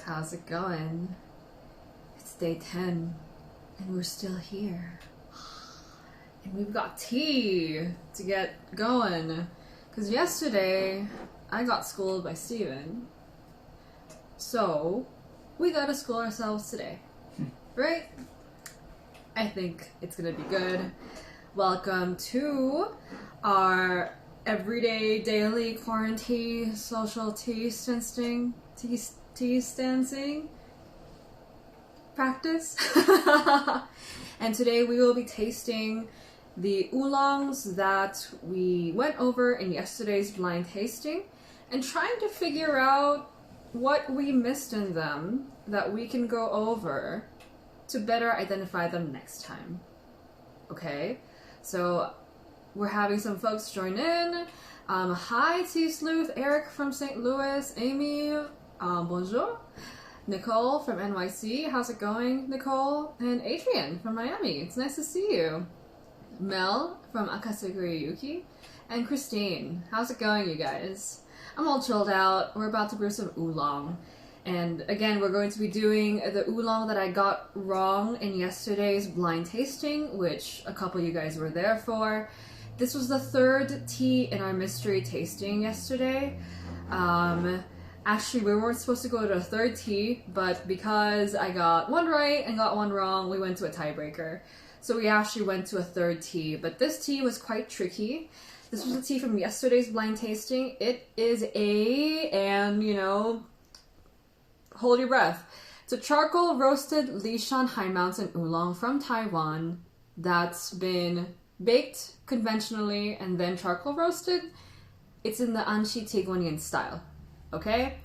How's it going? It's day 10 and we're still here. And we've got tea to get going. Because yesterday I got schooled by Steven. So we gotta school ourselves today. Right? I think it's gonna be good. Welcome to our everyday, daily quarantine social tea stancing practice. And today we will be tasting the oolongs that we went over in yesterday's blind tasting and trying to figure out what we missed in them that we can go over to better identify them next time. Okay? So we're having some folks join in. Hi, Tea Sleuth, Eric from St. Louis, Amy, bonjour. Nicole from NYC, how's it going, Nicole? And Adrian from Miami, it's nice to see you. Mel from Akasaguri Yuki, and Christine, how's it going, you guys? I'm all chilled out. We're about to brew some oolong. And again, we're going to be doing the oolong that I got wrong in yesterday's blind tasting, which a couple of you guys were there for. This was the third tea in our mystery tasting yesterday. Actually, we weren't supposed to go to a third tea, but because I got one right and got one wrong, we went to a tiebreaker. So we actually went to a third tea, but this tea was quite tricky. This was a tea from yesterday's blind tasting. It is and you know, hold your breath. It's a charcoal roasted Lishan High Mountain oolong from Taiwan that's been baked conventionally and then charcoal roasted. It's in the Anshi Tieguanyin style. Okay,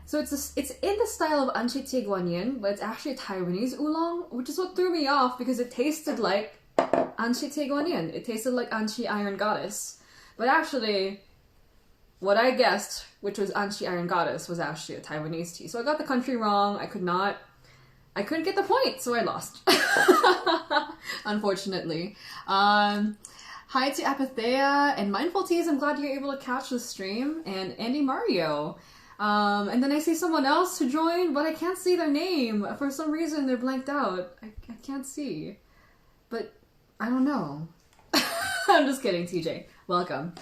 so it's in the style of Anshi Tieguanyin, but it's actually a Taiwanese oolong, which is what threw me off because it tasted like Anshi Tieguanyin. It tasted like Anshi Iron Goddess, but actually, what I guessed, which was Anshi Iron Goddess, was actually a Taiwanese tea. So I got the country wrong. I couldn't get the point, so I lost. Unfortunately. Hi to Apathea and Mindful Teas. I'm glad you're able to catch the stream. And Andy Mario. And then I see someone else who joined, but I can't see their name. For some reason, they're blanked out. I can't see. But I don't know. I'm just kidding, TJ. Welcome.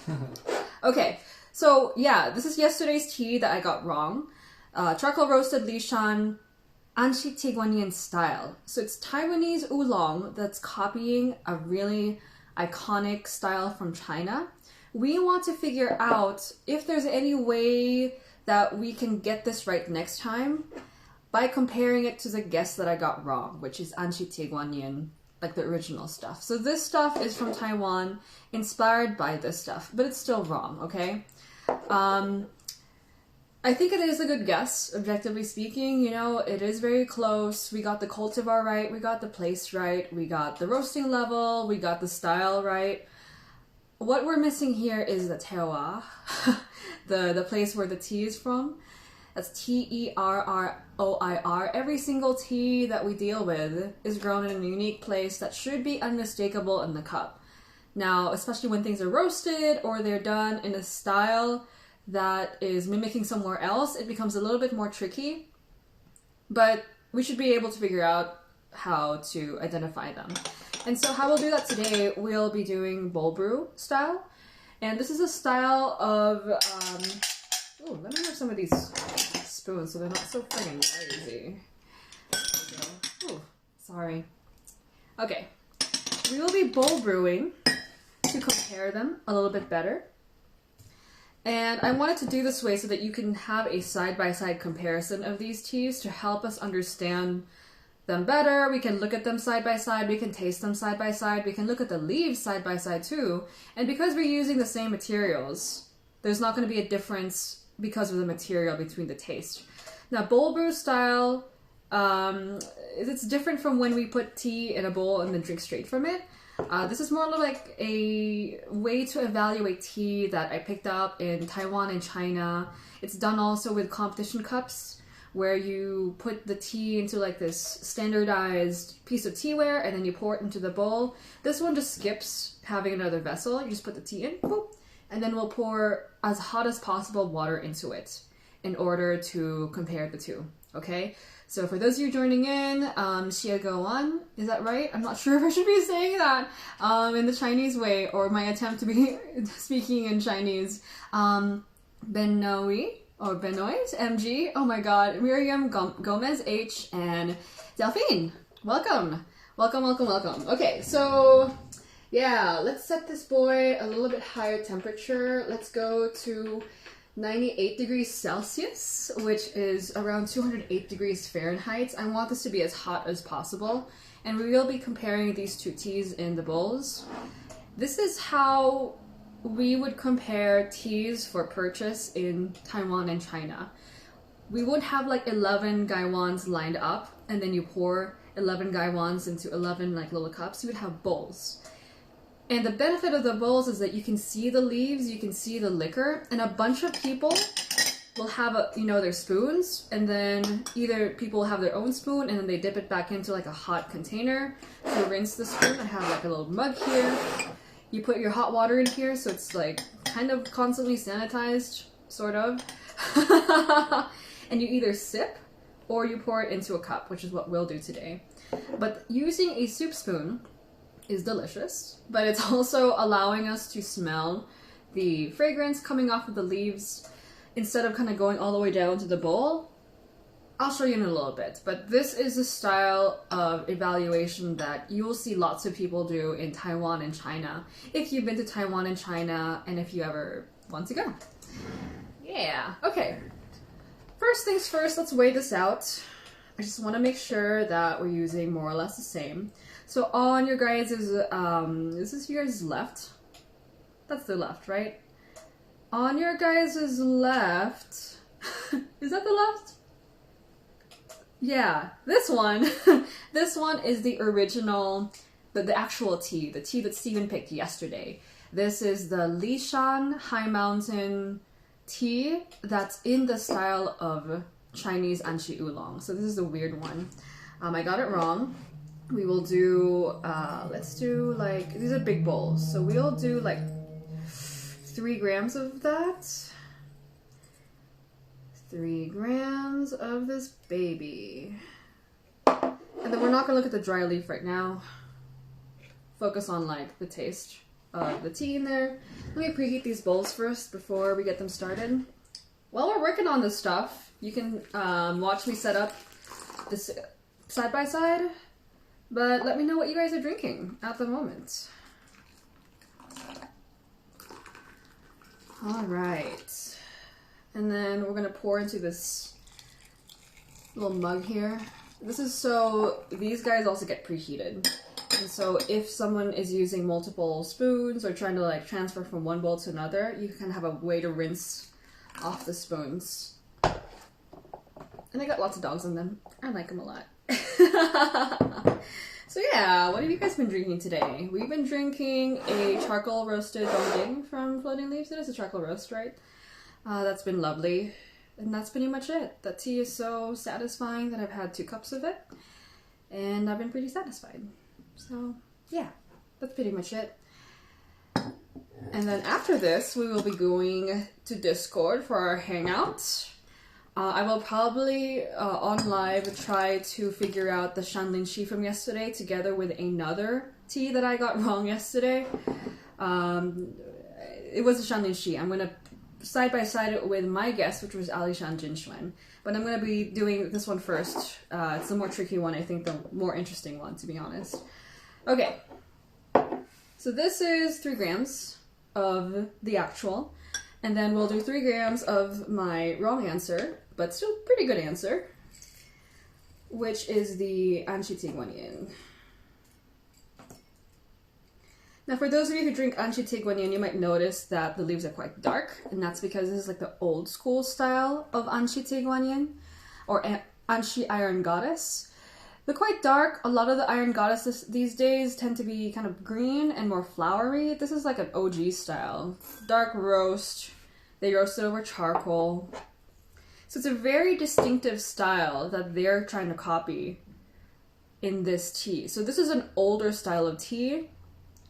Okay, so yeah, this is yesterday's tea that I got wrong. Charcoal roasted Lishan Anshi Tieguanyin style. So it's Taiwanese oolong that's copying a really iconic style from China. We want to figure out if there's any way that we can get this right next time by comparing it to the guess that I got wrong, which is Anshi Tieguanyin, like the original stuff. So this stuff is from Taiwan, inspired by this stuff, but it's still wrong, okay? I think it is a good guess, objectively speaking. You know, it is very close. We got the cultivar right, we got the place right, we got the roasting level, we got the style right. What we're missing here is the terroir, the place where the tea is from. That's Terroir. Every single tea that we deal with is grown in a unique place that should be unmistakable in the cup. Now, especially when things are roasted or they're done in a style that is mimicking somewhere else, it becomes a little bit more tricky, but we should be able to figure out how to identify them. And so how we'll do that today, we'll be doing bowl brew style, and this is a style of, oh, let me have some of these spoons so they're not so friggin' lazy. Oh, sorry. Okay, we will be bowl brewing to compare them a little bit better. And I wanted to do this way so that you can have a side-by-side comparison of these teas to help us understand them better. We can look at them side-by-side, we can taste them side-by-side, we can look at the leaves side-by-side too. And because we're using the same materials, there's not going to be a difference because of the material between the taste. Now, bowl brew style, it's different from when we put tea in a bowl and then drink straight from it. This is more like a way to evaluate tea that I picked up in Taiwan and China. It's done also with competition cups, where you put the tea into like this standardized piece of teaware and then you pour it into the bowl. This one just skips having another vessel. You just put the tea in, boop, and then we'll pour as hot as possible water into it in order to compare the two. Okay, so for those of you joining in, Xie Goan, is that right? I'm not sure if I should be saying that in the Chinese way, or my attempt to be speaking in Chinese. Benoit, or Benoit, MG, oh my god, Miriam Gomez H, and Delphine. Welcome. Welcome, welcome, welcome. Okay, so yeah, let's set this boy a little bit higher temperature. Let's go to 98 degrees Celsius, which is around 208 degrees Fahrenheit. I want this to be as hot as possible, and we will be comparing these two teas in the bowls. This is how we would compare teas for purchase in Taiwan and China. We would have like 11 gaiwans lined up, and then you pour 11 gaiwans into 11 like little cups. You would have bowls. And the benefit of the bowls is that you can see the leaves, you can see the liquor, and a bunch of people will have their spoons, and then either people have their own spoon and then they dip it back into like a hot container to rinse the spoon. I have like a little mug here. You put your hot water in here, so it's like kind of constantly sanitized, sort of. And you either sip or you pour it into a cup, which is what we'll do today. But using a soup spoon is delicious, but it's also allowing us to smell the fragrance coming off of the leaves instead of kind of going all the way down to the bowl. I'll show you in a little bit, but this is a style of evaluation that you will see lots of people do in Taiwan and China if you've been to Taiwan and China and if you ever want to go. Yeah, okay. First things first, let's weigh this out. I just want to make sure that we're using more or less the same. So on your guys' is this your guys' left? That's the left, right? On your guys' left, is that the left? Yeah, this one. This one is the original, the actual tea, the tea that Steven picked yesterday. This is the Lishan High Mountain tea that's in the style of Chinese Anshi Oolong. So this is the weird one. I got it wrong. We will do, let's do like, these are big bowls. So we'll do like 3 grams of that. 3 grams of this baby. And then we're not gonna look at the dry leaf right now. Focus on like the taste of the tea in there. Let me preheat these bowls first before we get them started. While we're working on this stuff, you can watch me set up this side by side. But let me know what you guys are drinking at the moment. All right. And then we're gonna pour into this little mug here. This is so these guys also get preheated. And so if someone is using multiple spoons or trying to like transfer from one bowl to another, you can have a way to rinse off the spoons. And they got lots of dogs in them. I like them a lot. So yeah, what have you guys been drinking today? We've been drinking a charcoal roasted dongjing from Floating Leaves. It is a charcoal roast, right? That's been lovely. And that's pretty much it. That tea is so satisfying that I've had 2 cups of it. And I've been pretty satisfied. So yeah, that's pretty much it. And then after this, we will be going to Discord for our hangout. I will probably, on live, try to figure out the Shanlin Shi from yesterday together with another tea that I got wrong yesterday. It was a Shanlin Shi. I'm going to side by side it with my guess, which was Alishan Jinxuan. But I'm going to be doing this one first. It's the more tricky one, I think the more interesting one, to be honest. Okay. So this is 3 grams of the actual. And then we'll do 3 grams of my wrong answer, but still pretty good answer, which is the Anshi Tiguanyin. Now for those of you who drink Anshi Tiguanyin, you might notice that the leaves are quite dark, and that's because this is like the old school style of Anshi Tiguanyin, or Anshi Iron Goddess. They're quite dark. A lot of the Iron Goddesses these days tend to be kind of green and more flowery. This is like an OG style. Dark roast. They roast it over charcoal. So it's a very distinctive style that they're trying to copy in this tea. So this is an older style of tea.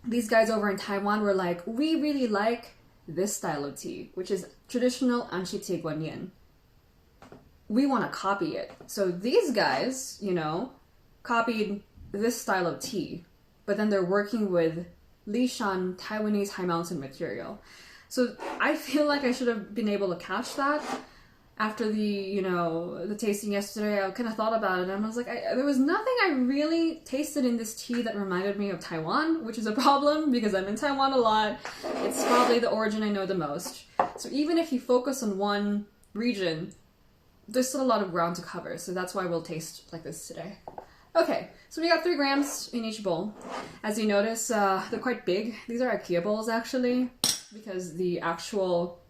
These guys over in Taiwan were like, we really like this style of tea, which is traditional Anshi Tiguanyin. we want to copy it. So these guys, you know, copied this style of tea, but then they're working with Lishan Taiwanese high mountain material. So I feel like I should have been able to catch that after the tasting yesterday. I kind of thought about it, and I was like, there was nothing I really tasted in this tea that reminded me of Taiwan, which is a problem because I'm in Taiwan a lot. It's probably the origin I know the most. So even if you focus on one region, there's still a lot of ground to cover. So that's why we'll taste like this today. Okay, so we got 3 grams in each bowl. As you notice, they're quite big. These are IKEA bowls actually, because the actual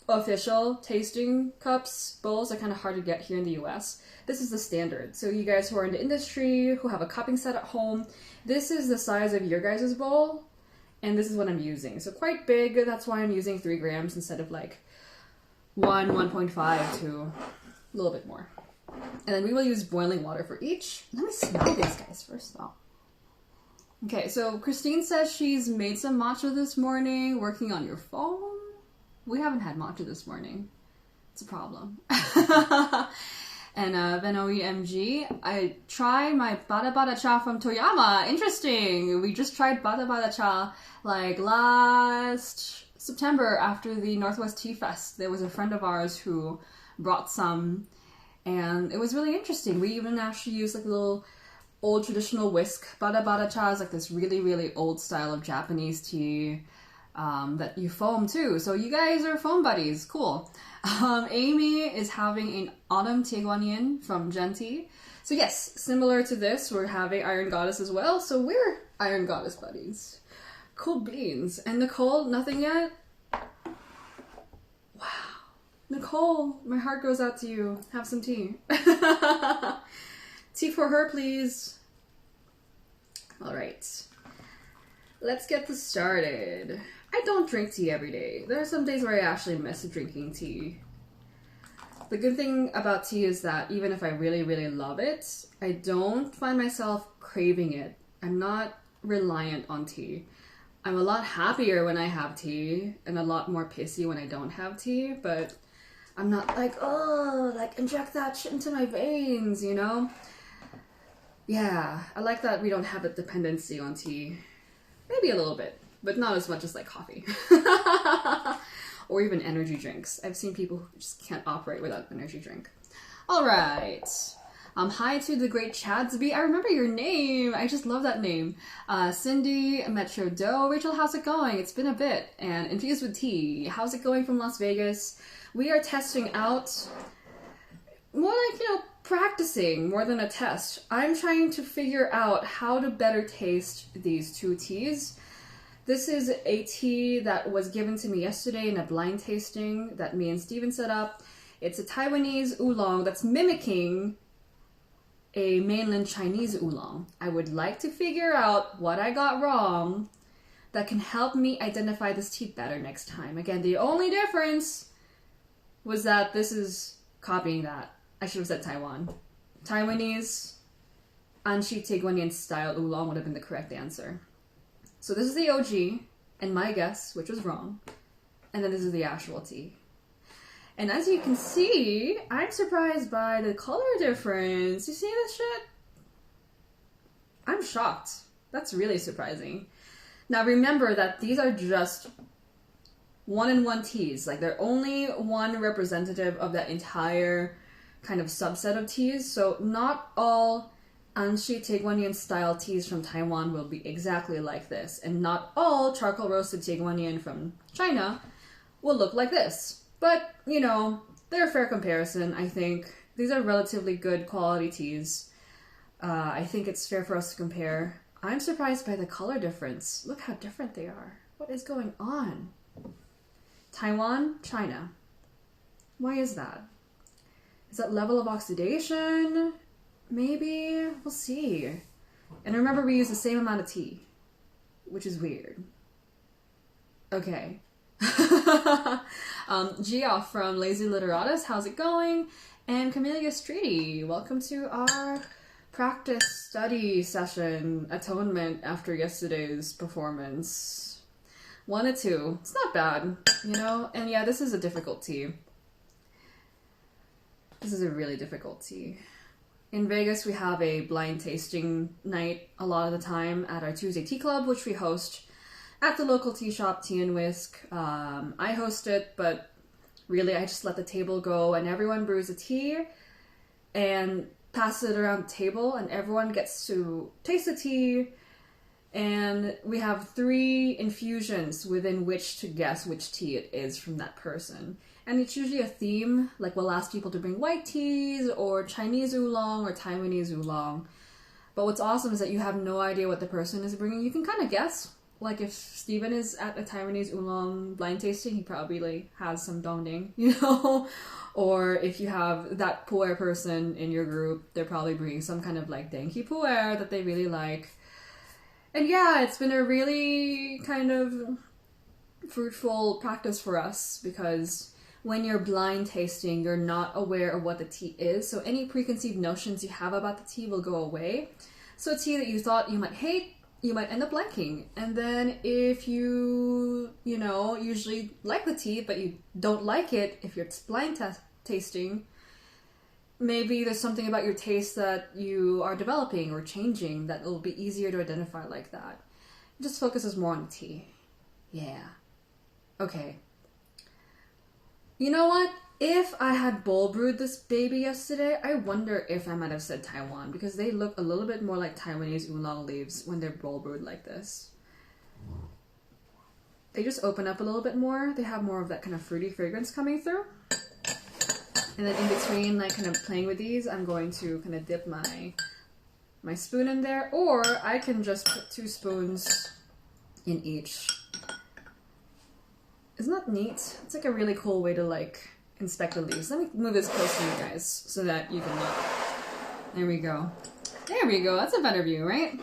official tasting cups bowls are kind of hard to get here in the US. This is the standard. So you guys who are in the industry, who have a cupping set at home, this is the size of your guys' bowl, and this is what I'm using. So quite big, that's why I'm using 3 grams instead of like 1.5 to a little bit more. And then we will use boiling water for each. Let me smell these guys first though. Okay, so Christine says she's made some matcha this morning, working on your phone. We haven't had matcha this morning. It's a problem. And Benoi MG, I tried my Bada Bada Cha from Toyama. Interesting. We just tried Bada Bada Cha like last September after the Northwest Tea Fest. There was a friend of ours who brought some, and it was really interesting. We even actually used like a little old traditional whisk. Bada Bada Cha is like this really, really old style of Japanese tea that you foam too. So you guys are foam buddies. Cool. Amy is having an autumn Tieguanyin from Genti. So yes, similar to this, we're having Iron Goddess as well. So we're Iron Goddess buddies. Cool beans. And Nicole, nothing yet? Wow. Nicole, my heart goes out to you. Have some tea. Tea for her, please. All right. Let's get this started. I don't drink tea every day. There are some days where I actually miss drinking tea. The good thing about tea is that even if I really, really love it, I don't find myself craving it. I'm not reliant on tea. I'm a lot happier when I have tea and a lot more pissy when I don't have tea, but I'm not like, oh, like inject that shit into my veins, you know? Yeah, I like that we don't have a dependency on tea. Maybe a little bit, but not as much as like coffee. Or even energy drinks. I've seen people who just can't operate without energy drink. All right. Hi to the great Chadsby. I remember your name. I just love that name. Cindy, Metro Doe. Rachel, how's it going? It's been a bit. And Infused with Tea. How's it going from Las Vegas? We are testing out more like, practicing more than a test. I'm trying to figure out how to better taste these 2 teas. This is a tea that was given to me yesterday in a blind tasting that me and Steven set up. It's a Taiwanese oolong that's mimicking a mainland Chinese oolong. I would like to figure out what I got wrong that can help me identify this tea better next time. Again, the only difference was that this is copying that. I should have said Taiwan. Taiwanese Anshi Tieguanyin style oolong would have been the correct answer. So this is the OG, and my guess, which was wrong. And then this is the actual tea. And as you can see, I'm surprised by the color difference. You see this shit? I'm shocked. That's really surprising. Now remember that these are just 1-in-1 teas. Like they're only one representative of that entire kind of subset of teas. So not all Anshi Tieguanyin style teas from Taiwan will be exactly like this. And not all charcoal roasted Tieguanyin from China will look like this. But, they're a fair comparison, I think. These are relatively good quality teas. I think it's fair for us to compare. I'm surprised by the color difference. Look how different they are. What is going on? Taiwan, China. Why is that? Is that level of oxidation? Maybe? We'll see. And remember, we use the same amount of tea, which is weird. Okay. Geoff from Lazy Literatus, how's it going? And Camellia Streety, welcome to our practice study session, atonement after yesterday's performance. 1 to 2. It's not bad, And yeah, this is a difficult tea. This is a really difficult tea. In Vegas, we have a blind tasting night a lot of the time at our Tuesday Tea Club, which we host at the local tea shop, Tea and Whisk. I host it, but really I just let the table go and everyone brews a tea and passes it around the table and everyone gets to taste the tea. And we have 3 infusions within which to guess which tea it is from that person. And it's usually a theme, like we'll ask people to bring white teas or Chinese oolong or Taiwanese oolong. But what's awesome is that you have no idea what the person is bringing. You can kind of guess. Like if Steven is at a Taiwanese oolong blind tasting, he probably like has some dongding, you know? Or if you have that pu'er person in your group, they're probably bringing some kind of like denki pu'er that they really like. And yeah, it's been a really kind of fruitful practice for us because when you're blind tasting, you're not aware of what the tea is. So any preconceived notions you have about the tea will go away. So a tea that you thought you might hate, you might end up liking. And then if you usually like the tea, but you don't like it, if you're blind tasting, maybe there's something about your taste that you are developing or changing that will be easier to identify like that. It just focuses more on the tea. Yeah. Okay. You know what? If I had bowl brewed this baby yesterday, I wonder if I might have said Taiwan because they look a little bit more like Taiwanese oolong leaves when they're bowl brewed like this. They just open up a little bit more. They have more of that kind of fruity fragrance coming through. And then in between, like kind of playing with these, I'm going to kind of dip my spoon in there, or I can just put 2 spoons in each. Isn't that neat? It's like a really cool way to like inspect the leaves. Let me move this close to you guys so that you can look. There we go. There we go. That's a better view, right?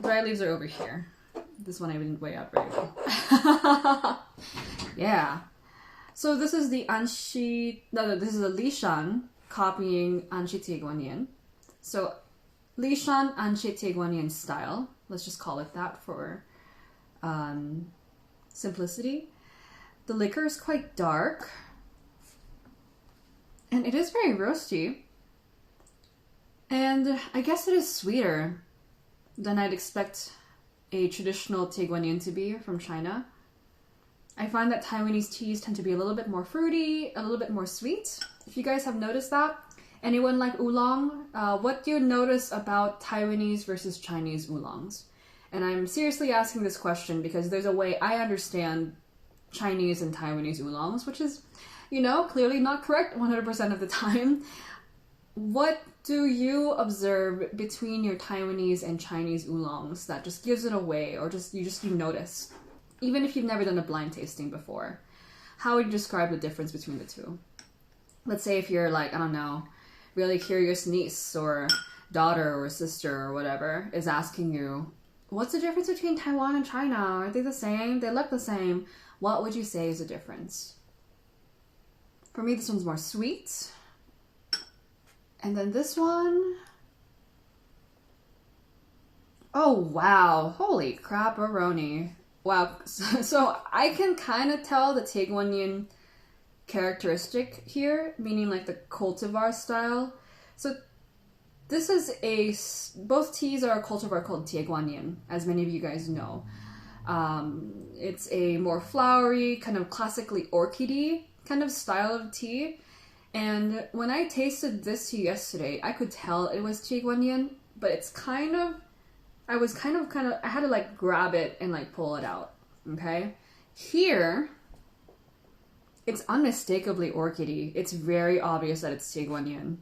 Dry leaves are over here. This one I didn't weigh out very well. Yeah. So this is the Anxi, this is the Lishan copying Anxi Tieguanyin. So Lishan Anxi Tieguanyin style. Let's just call it that for simplicity. The liquor is quite dark. And it is very roasty. And I guess it is sweeter than I'd expect a traditional Tieguanyin to be from China. I find that Taiwanese teas tend to be a little bit more fruity, a little bit more sweet. If you guys have noticed that. Anyone like oolong? What do you notice about Taiwanese versus Chinese oolongs? And I'm seriously asking this question because there's a way I understand Chinese and Taiwanese oolongs, which is, clearly not correct 100% of the time. What do you observe between your Taiwanese and Chinese oolongs that just gives it away, or you notice? Even if you've never done a blind tasting before, how would you describe the difference between the two? Let's say if you're like, I don't know, really curious niece or daughter or sister or whatever is asking you, what's the difference between Taiwan and China? Aren't they the same? They look the same. What would you say is the difference? For me, this one's more sweet. And then this one, oh wow, holy crap-a-roni. Wow, so I can kind of tell the Tieguanyin characteristic here, meaning like the cultivar style. So this is both teas are a cultivar called Tieguanyin, as many of you guys know. It's a more flowery, kind of classically orchidy kind of style of tea. And when I tasted this tea yesterday, I could tell it was Tieguanyin, but it's I had to like grab it and like pull it out, okay? Here, it's unmistakably orchidy. It's very obvious that it's Tieguanyin.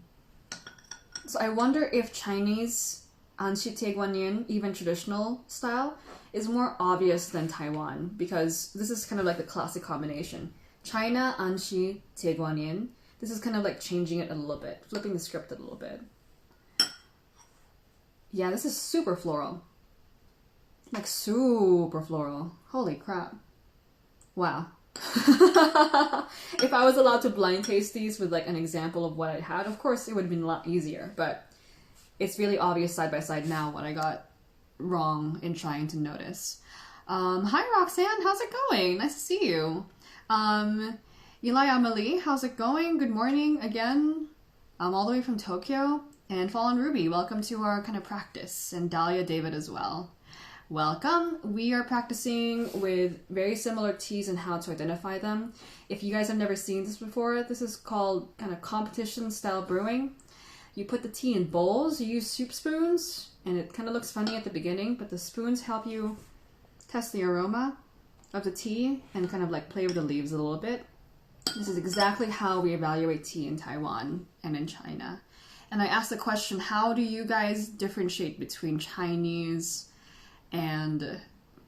So I wonder if Chinese Anxi Tieguanyin, even traditional style, is more obvious than Taiwan, because this is kind of like the classic combination. China Anxi Tieguanyin. This is kind of like changing it a little bit, flipping the script a little bit. Yeah, this is super floral. Like super floral. Holy crap. Wow. If I was allowed to blind taste these with like an example of what I had, of course it would have been a lot easier, but it's really obvious side by side now what I got wrong in trying to notice. Hi Roxanne, how's it going? Nice to see you. Eli Amelie, how's it going? Good morning again. I'm all the way from Tokyo. And Fallen Ruby, welcome to our kind of practice. And Dahlia David as well. Welcome. We are practicing with very similar teas and how to identify them. If you guys have never seen this before, this is called kind of competition style brewing. You put the tea in bowls, you use soup spoons, and it kind of looks funny at the beginning, but the spoons help you test the aroma of the tea and kind of like play with the leaves a little bit. This is exactly how we evaluate tea in Taiwan and in China. And I asked the question, how do you guys differentiate between Chinese and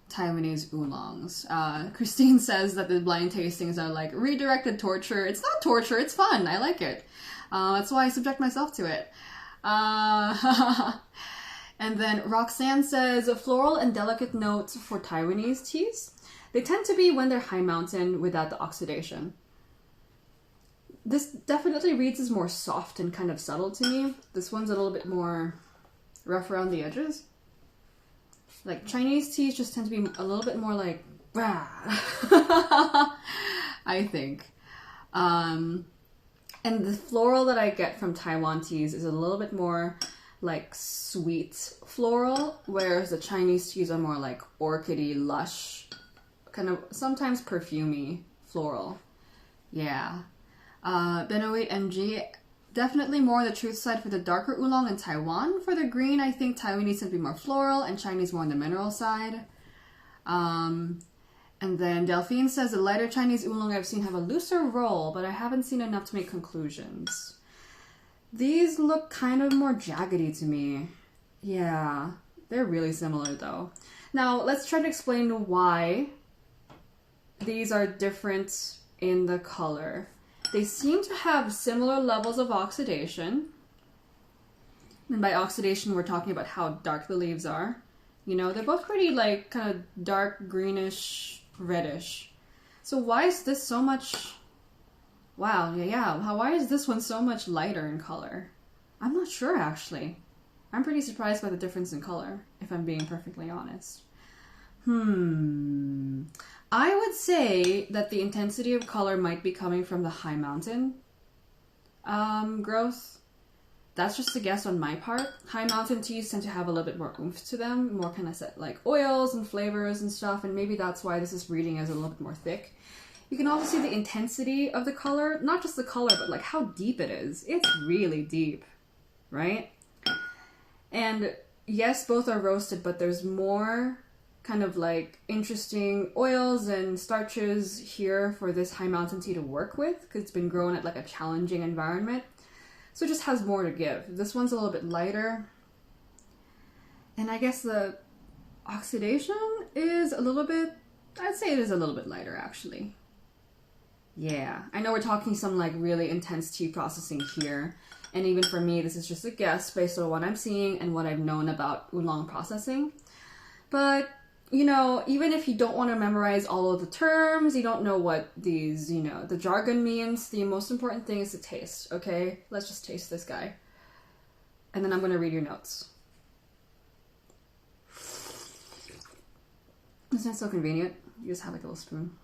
Taiwanese oolongs? Christine says that the blind tastings are like redirected torture. It's not torture, it's fun. I like it. That's why I subject myself to it. And then Roxanne says, floral and delicate notes for Taiwanese teas. They tend to be when they're high mountain without the oxidation. This definitely reads as more soft and kind of subtle to me. This one's a little bit more rough around the edges. Like Chinese teas just tend to be a little bit more like, rah, I think. And the floral that I get from Taiwan teas is a little bit more like sweet floral, whereas the Chinese teas are more like orchidy, lush, kind of sometimes perfumey floral. Yeah. Benoit MG, definitely more on the truth side for the darker oolong in Taiwan. For the green, I think Taiwanese tend to be more floral and Chinese more on the mineral side. And then Delphine says the lighter Chinese oolong I've seen have a looser roll, but I haven't seen enough to make conclusions. These look kind of more jaggedy to me. Yeah, they're really similar though. Now, let's try to explain why these are different in the color. They seem to have similar levels of oxidation. And by oxidation, we're talking about how dark the leaves are. You know, they're both pretty like kind of dark greenish, reddish. So why is this so much... Wow, yeah. Why is this one so much lighter in color? I'm not sure, actually. I'm pretty surprised by the difference in color, if I'm being perfectly honest. I would say that the intensity of color might be coming from the high mountain growth. That's just a guess on my part. High mountain teas tend to have a little bit more oomph to them, more kind of set like oils and flavors and stuff, and maybe that's why this is reading as a little bit more thick. You can also see the intensity of the color, not just the color, but like how deep it is. It's really deep, right? And yes, both are roasted, but there's more kind of like interesting oils and starches here for this high mountain tea to work with, because it's been grown at like a challenging environment. So it just has more to give. This one's a little bit lighter. And I guess the oxidation is a little bit, I'd say it is a little bit lighter actually. Yeah, I know we're talking some like really intense tea processing here. And even for me, this is just a guess based on what I'm seeing and what I've known about oolong processing. But, you know, even if you don't want to memorize all of the terms, you don't know what these, you know, the jargon means, the most important thing is to taste, okay? Let's just taste this guy. And then I'm going to read your notes. Isn't it so convenient? You just have like a little spoon.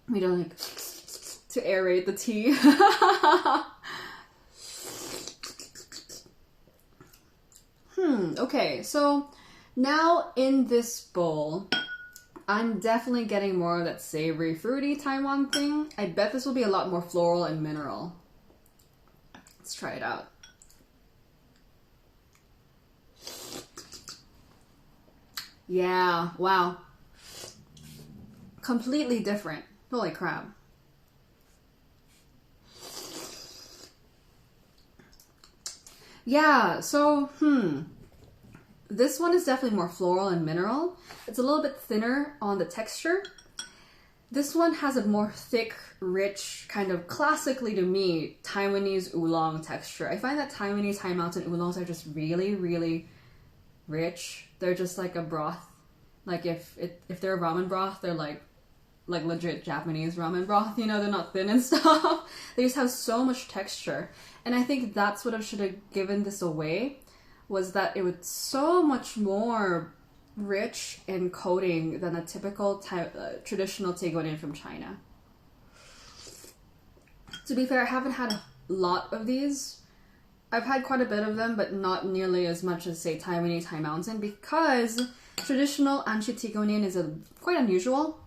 We don't like to aerate the tea. Okay, so now in this bowl, I'm definitely getting more of that savory, fruity Taiwan thing. I bet this will be a lot more floral and mineral. Let's try it out. Yeah, wow. Completely different. Holy crap. Yeah, so, this one is definitely more floral and mineral. It's a little bit thinner on the texture. This one has a more thick, rich, kind of classically to me, Taiwanese oolong texture. I find that Taiwanese high mountain oolongs are just really, really rich. They're just like a broth. Like if they're a ramen broth, they're like legit Japanese ramen broth, you know, they're not thin and stuff. They just have so much texture. And I think that's what I should have given this away, was that it was so much more rich and coating than a typical traditional Taegyeon from China. To be fair, I haven't had a lot of these. I've had quite a bit of them, but not nearly as much as, say, Taiwanese High Mountain, because traditional Anshi Tigonian is quite unusual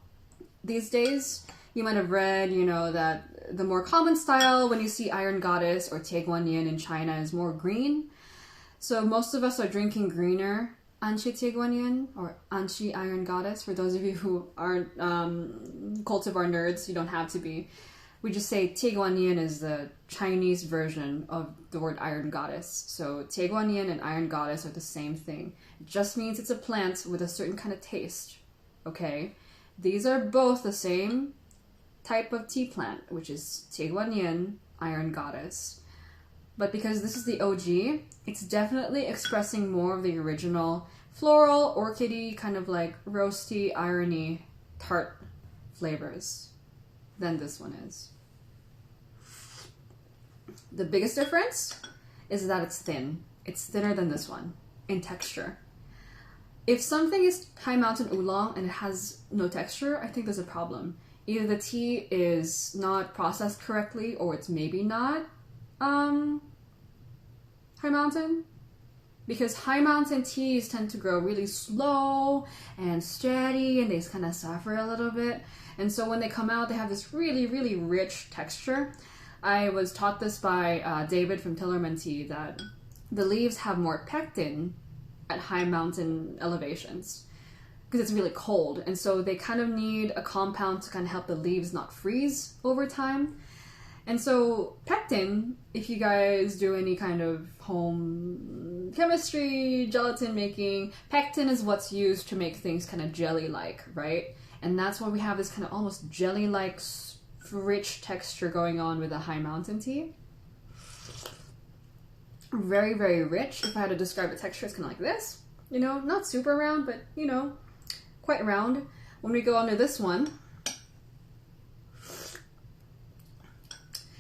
these days. You might have read, that the more common style when you see Iron Goddess or Tieguanyin in China is more green. So most of us are drinking greener Anshi Tieguanyin or Anshi Iron Goddess. For those of you who aren't cultivar nerds, you don't have to be. We just say Tieguanyin is the Chinese version of the word Iron Goddess. So Tieguanyin and Iron Goddess are the same thing. It just means it's a plant with a certain kind of taste. Okay? These are both the same type of tea plant, which is Tieguanyin, Iron Goddess. But because this is the OG, it's definitely expressing more of the original floral, orchidy, kind of like roasty, irony, tart flavors than this one is. The biggest difference is that it's thin. It's thinner than this one in texture. If something is High Mountain Oolong and it has no texture, I think there's a problem. Either the tea is not processed correctly, or it's maybe not High Mountain. Because High Mountain teas tend to grow really slow and steady, and they kind of suffer a little bit. And so when they come out, they have this really, really rich texture. I was taught this by David from Tillerman Tea, that the leaves have more pectin at high mountain elevations because it's really cold. And so they kind of need a compound to kind of help the leaves not freeze over time. And so pectin, if you guys do any kind of home chemistry, gelatin making, pectin is what's used to make things kind of jelly-like, right? And that's why we have this kind of almost jelly-like rich texture going on with the High Mountain tea. Very, very rich. If I had to describe the texture, it's kind of like this. Not super round, but, quite round. When we go on to this one,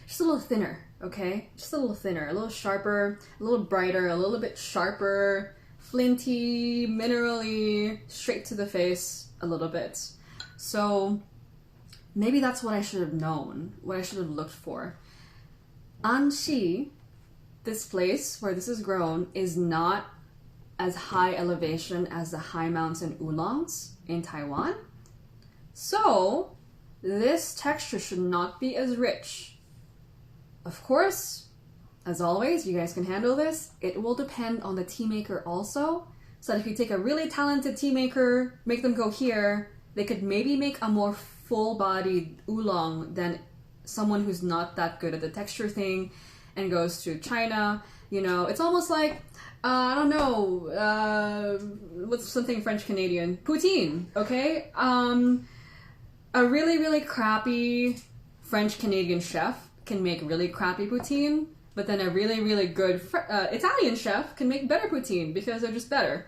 just a little thinner, okay? Just a little thinner, a little sharper, a little brighter, a little bit sharper, flinty, minerally, straight to the face a little bit. So maybe that's what I should have known, what I should have looked for. Anshi, this place where this is grown, is not as high elevation as the High Mountain Oolongs in Taiwan. So this texture should not be as rich. Of course, as always, you guys can handle this. It will depend on the tea maker also. So if you take a really talented tea maker, make them go here, they could maybe make a more full-bodied oolong than someone who's not that good at the texture thing and goes to China. It's almost like, I don't know, what's something French-Canadian? Poutine, okay? A really, really crappy French-Canadian chef can make really crappy poutine, but then a really, really good Italian chef can make better poutine because they're just better,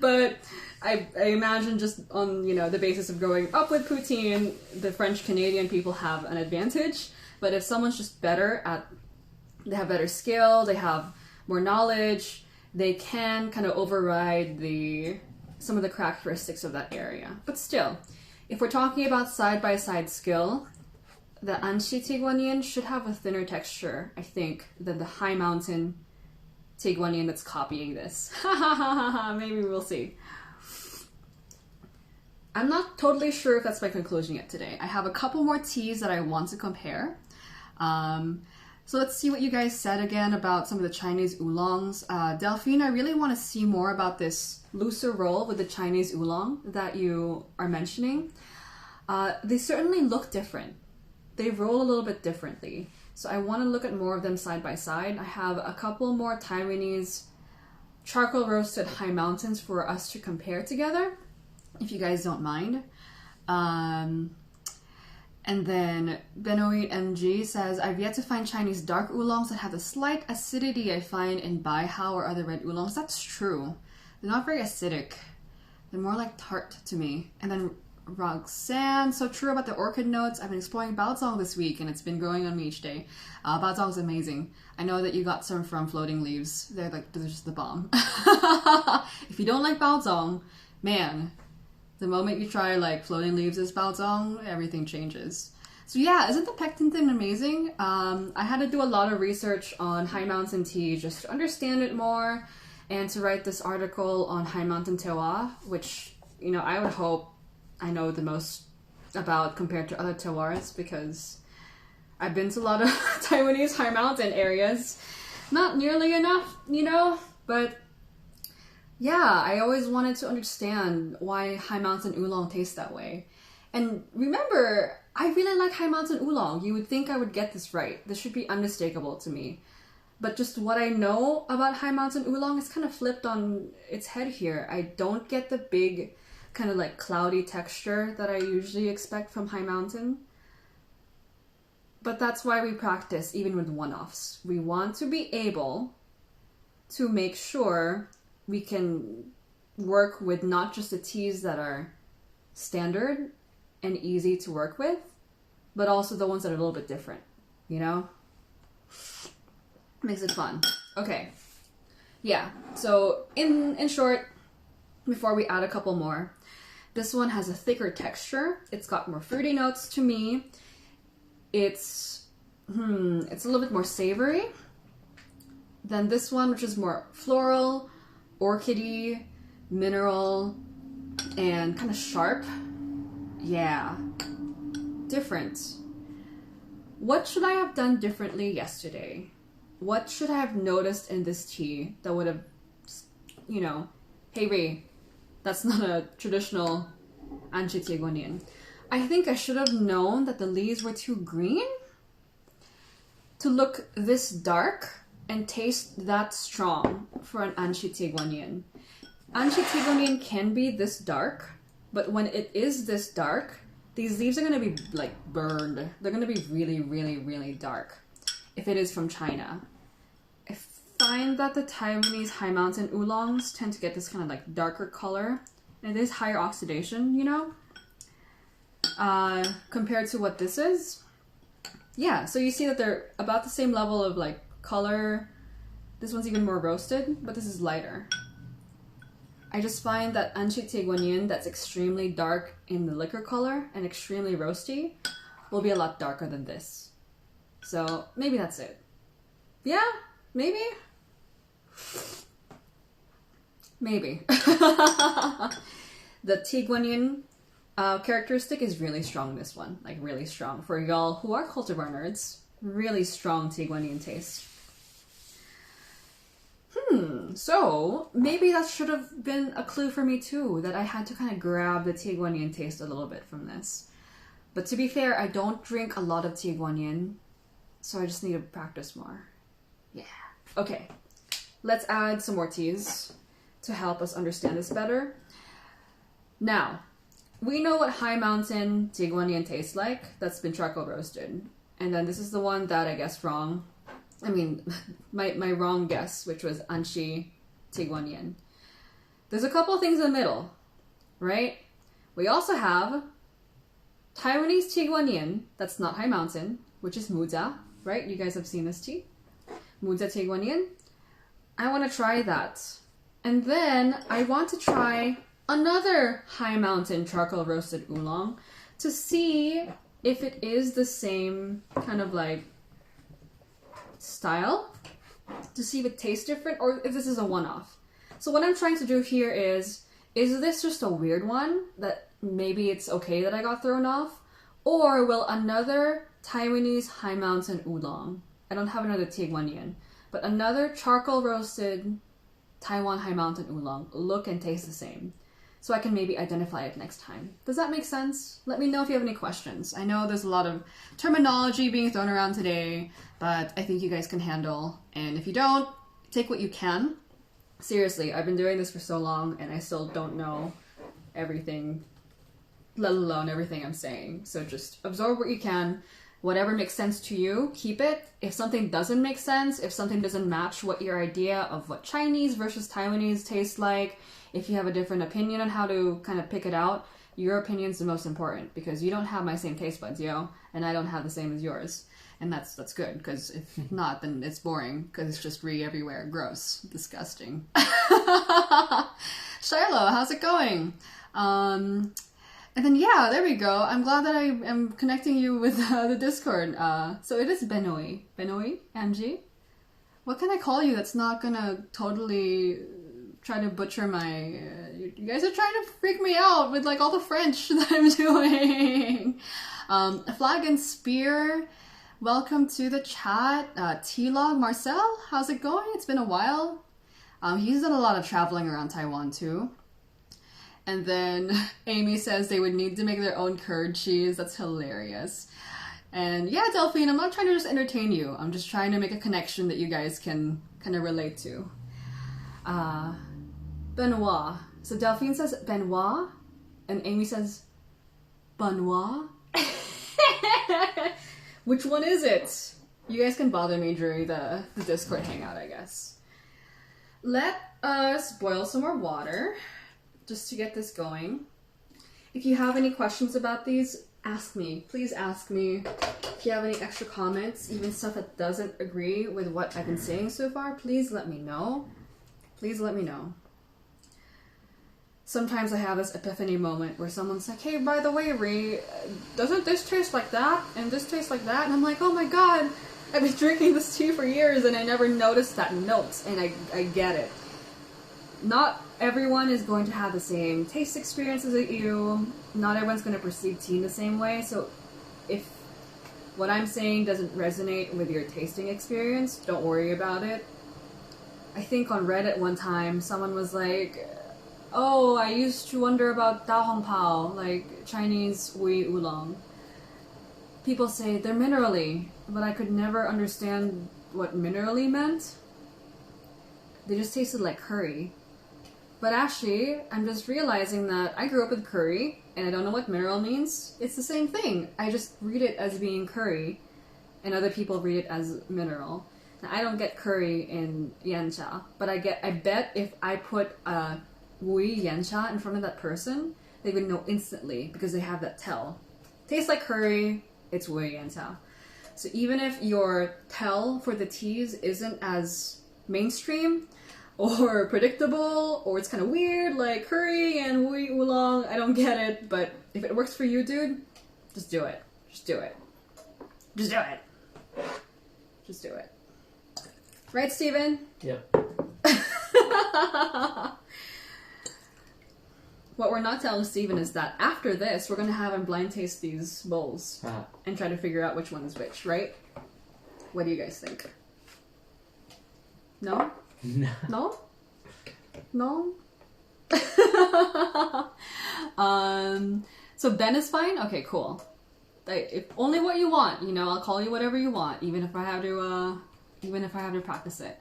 But I imagine just on, the basis of growing up with poutine, the French-Canadian people have an advantage. But if someone's just better they have better skill, they have more knowledge, they can kind of override some of the characteristics of that area. But still, if we're talking about side-by-side skill, the Anshi Tieguanyin should have a thinner texture, I think, than the High Mountain Tieguanyin that's copying this. Maybe we'll see. I'm not totally sure if that's my conclusion yet today. I have a couple more teas that I want to compare. So let's see what you guys said again about some of the Chinese oolongs. Delphine, I really want to see more about this looser roll with the Chinese oolong that you are mentioning. They certainly look different. They roll a little bit differently. So I want to look at more of them side by side. I have a couple more Taiwanese charcoal roasted High Mountains for us to compare together, if you guys don't mind. And then Benoit MG says, I've yet to find Chinese dark oolongs that have the slight acidity I find in Baihao or other red oolongs. That's true. They're not very acidic. They're more like tart to me. And then Roxanne, so true about the orchid notes. I've been exploring Baozong this week and it's been growing on me each day. Baozong's amazing. I know that you got some from Floating Leaves. They're just the bomb. If you don't like Baozong, man, the moment you try Floating Leaves as Baozong, everything changes. So yeah, isn't the pectin thing amazing? I had to do a lot of research on high mountain tea just to understand it more and to write this article on high mountain terroir, which, you know, I would hope I know the most about compared to other terroirs because I've been to a lot of Taiwanese high mountain areas. Not nearly enough, you know, but yeah, I always wanted to understand why high mountain oolong tastes that way. And remember, I really like high mountain oolong. You would think I would get this right. This should be unmistakable to me. But just what I know about high mountain oolong is kind of flipped on its head here. I don't get the big kind of like cloudy texture that I usually expect from high mountain. But that's why we practice even with one-offs. We want to be able to make sure we can work with not just the teas that are standard and easy to work with, but also the ones that are a little bit different, you know? Makes it fun. Okay. Yeah, so in short, before we add a couple more, this one has a thicker texture. It's got more fruity notes to me. It's a little bit more savory than this one, which is more floral, orchidy, mineral, and kind of sharp. Yeah, different. What should I have done differently yesterday? What should I have noticed in this tea that would have, you know, hey Ray, that's not a traditional Anchi Tieguanyin. I think I should have known that the leaves were too green to look this dark and taste that strong for an Anchi Tieguanyin. Anchi Tieguanyin can be this dark, but when it is this dark, these leaves are going to be like burned. They're going to be really, really, really dark if it is from China. I find that the Taiwanese high mountain oolongs tend to get this kind of like darker color. And it is higher oxidation, you know, compared to what this is. Yeah, so you see that they're about the same level of like color. This one's even more roasted, but this is lighter. I just find that Anchi Tieguanyin that's extremely dark in the liquor color and extremely roasty will be a lot darker than this. So maybe that's it. Yeah, maybe. Maybe. The Tieguanyin characteristic is really strong, this one. Like, really strong. For y'all who are cultivar nerds, really strong Tieguanyin taste. So maybe that should have been a clue for me too, that I had to kind of grab the Tieguanyin taste a little bit from this. But to be fair, I don't drink a lot of Tieguanyin, so I just need to practice more. Yeah. Okay, let's add some more teas to help us understand this better. Now, we know what high mountain Tieguanyin tastes like that's been charcoal roasted. And then this is the one that I guessed wrong. I mean, my wrong guess, which was Anchi Tieguanyin. There's a couple of things in the middle, right? We also have Taiwanese Tieguanyin that's not high mountain, which is Muza, right? You guys have seen this tea. Muza Tieguanyin. I want to try that. And then I want to try another high mountain charcoal roasted oolong to see if it is the same kind of like style, to see if it tastes different or if this is a one-off. So what I'm trying to do here is this just a weird one that maybe it's okay that I got thrown off? Or will another Taiwanese high mountain oolong, I don't have another Tieguanyin, but another charcoal roasted Taiwan high mountain oolong look and taste the same? So I can maybe identify it next time. Does that make sense? Let me know if you have any questions. I know there's a lot of terminology being thrown around today, but I think you guys can handle. And if you don't, take what you can. Seriously, I've been doing this for so long and I still don't know everything, let alone everything I'm saying. So just absorb what you can. Whatever makes sense to you, keep it. If something doesn't make sense, if something doesn't match what your idea of what Chinese versus Taiwanese tastes like, if you have a different opinion on how to kind of pick it out, your opinion's the most important because you don't have my same taste buds, yo, and I don't have the same as yours. And that's good, because if not, then it's boring, because it's just everywhere. Gross. Disgusting. Shiloh, how's it going? And And then, yeah, there we go. I'm glad that I am connecting you with the Discord. So it is Benoi. Benoi? Angie? What can I call you that's not gonna totally try to butcher my... you guys are trying to freak me out with like all the French that I'm doing. Flag and Spear, welcome to the chat. T-Log Marcel, how's it going? It's been a while. He's done a lot of traveling around Taiwan too. And then Amy says they would need to make their own curd cheese. That's hilarious. And yeah, Delphine, I'm not trying to just entertain you. I'm just trying to make a connection that you guys can kind of relate to. Benoit. So Delphine says Benoit, and Amy says Benoit. Which one is it? You guys can bother me during the Discord hangout, I guess. Let us boil some more water, just to get this going. If you have any questions about these, ask me. Please ask me. If you have any extra comments, even stuff that doesn't agree with what I've been saying so far, please let me know. Please let me know. Sometimes I have this epiphany moment where someone's like, hey, by the way, Ree, doesn't this taste like that? And this tastes like that? And I'm like, oh my god, I've been drinking this tea for years and I never noticed that note. And I get it. Not everyone is going to have the same taste experiences as you. Not everyone's going to perceive tea in the same way. So if what I'm saying doesn't resonate with your tasting experience, don't worry about it. I think on Reddit one time, someone was like, oh, I used to wonder about Da Hong Pao, like Chinese Hui Oolong. People say they're minerally, but I could never understand what minerally meant. They just tasted like curry. But actually, I'm just realizing that I grew up with curry, and I don't know what mineral means. It's the same thing. I just read it as being curry, and other people read it as mineral. Now, I don't get curry in yancha, but I bet if I put Wui yancha in front of that person, they would know instantly, because they have that tell. Tastes like curry, it's Wui yancha. So even if your tell for the teas isn't as mainstream, or predictable, or it's kind of weird, like curry and Hui Oolong, I don't get it, but if it works for you, dude, just do it. Just do it. Just do it. Just do it. Right, Steven? Yep. What we're not telling Steven is that after this, we're going to have him blind taste these bowls and try to figure out which one is which, right? What do you guys think? No? No. No? So Ben is fine? Okay, cool. If only what you want, you know, I'll call you whatever you want, even if I have to practice it.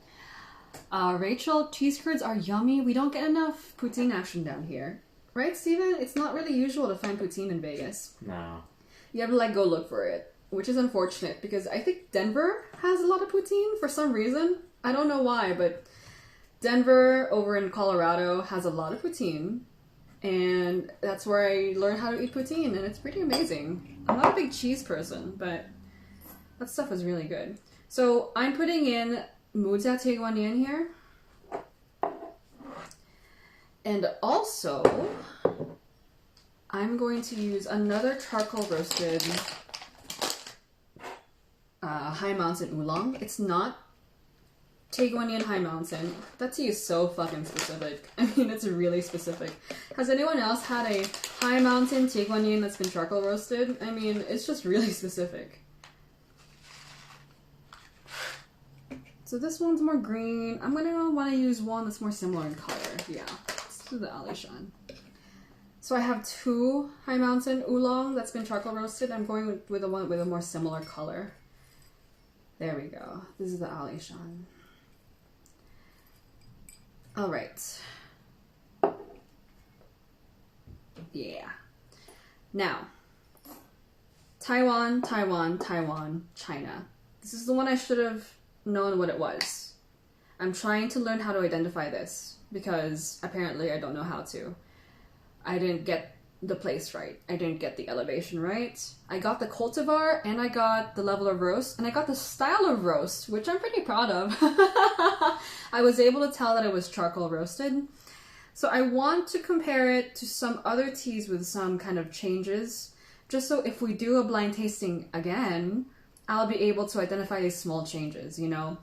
Rachel, cheese curds are yummy. We don't get enough poutine action down here. Right, Steven? It's not really usual to find poutine in Vegas. No. You have to like go look for it, which is unfortunate because I think Denver has a lot of poutine for some reason. I don't know why, but Denver over in Colorado has a lot of poutine, and that's where I learned how to eat poutine, and it's pretty amazing. I'm not a big cheese person, but that stuff is really good. So I'm putting in Mujia Tieguanyin here, and also I'm going to use another charcoal roasted High Mountain Oolong. It's not Tieguanyin High Mountain. That tea is so fucking specific. I mean, it's really specific. Has anyone else had a High Mountain Tieguanyin that's been charcoal roasted? I mean, it's just really specific. So this one's more green. I'm gonna want to use one that's more similar in color. Yeah, let's do the Alishan. So I have two High Mountain Oolong that's been charcoal roasted. I'm going with the one with a more similar color. There we go. This is the Alishan. All right. Yeah. Now, Taiwan, Taiwan, Taiwan, China. This is the one I should have known what it was. I'm trying to learn how to identify this because apparently I don't know how to. I didn't get the place right. I didn't get the elevation right. I got the cultivar and I got the level of roast and I got the style of roast, which I'm pretty proud of. I was able to tell that it was charcoal roasted. So I want to compare it to some other teas with some kind of changes, just so if we do a blind tasting again, I'll be able to identify these small changes, you know?